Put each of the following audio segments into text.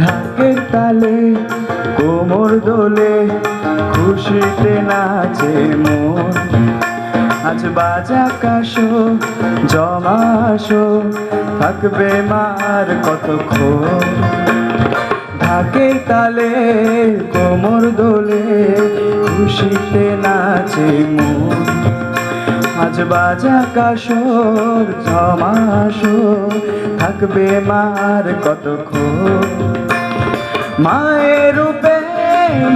ঢাকের তালে কোমর দোলে খুশিতে নাচে মন। আজ বাজা কাশো জমাসো থাকবে মার কতক্ষণ। ঢাকের তালে কোমর দোলে খুশিতে নাচে মন। আজ বাজা কাশোর জমাসো থাকবে মার কতক্ষণ। মায়ের রূপে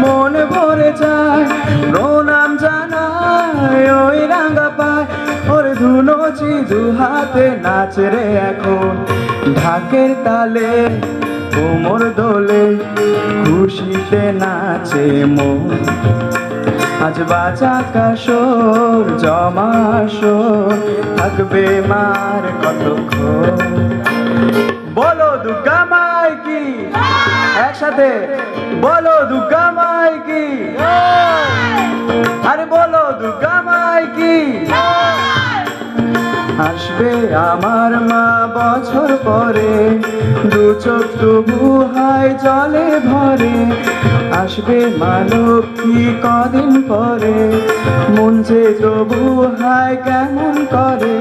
মন ভরে যায় প্রণাম জানায় ওই রাঙা পায়। ওর ধুনুচি দু হাতে নাচে রে এখন। ঢাকের তালে কোমর দোলে খুশিতে নাচে মন। আজ বাজা কাশোর জমাসোর থাকবে মার কতক্ষণ। বলো দুর্গা মাই কি, একসাথে বলো দুর্গা মাই কি, আরে বলো দুর্গা মাই কি। আসবে আমার মা বছর পরে, দু চোখ তবু হায় জলে ভরে। আসবে মা লক্ষ্মী কদিন পরে, মন যে তবু হায় কেমন করে।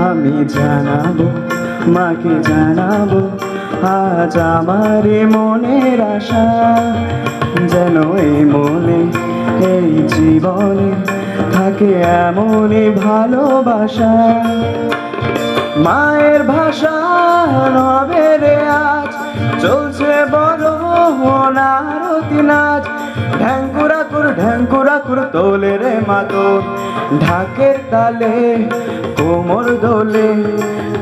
আমি জানাবো মাকে জানাবো আজ আমার মনের আশা। যেন এই মনে এই জীবনে থাকে এমনই ভালোবাসা। মায়ের ভাষা নবে রে আজ, চলছে বড় আরতি নাচ। ঢ্যাঙ্কুরা কুর তোলে রে মাতন। ঢাকের তালে কোমর দোলে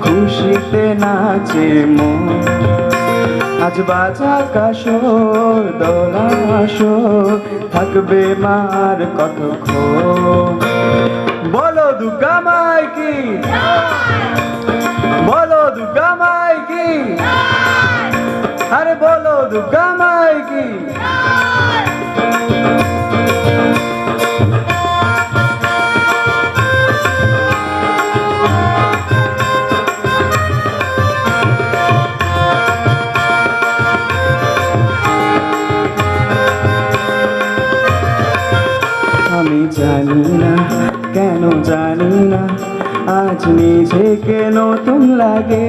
খুশিতে নাচে মন। আজ বাজা কাশোর দোলাশো থাকবে মার কতক্ষণ। বলো দুর্গা মাই কি, বলো দুর্গা মাই কি, আরে বলো দুর্গা মাই কি। আমি জানি না কেন জানি না আজ নিজেকে নতুন লাগে।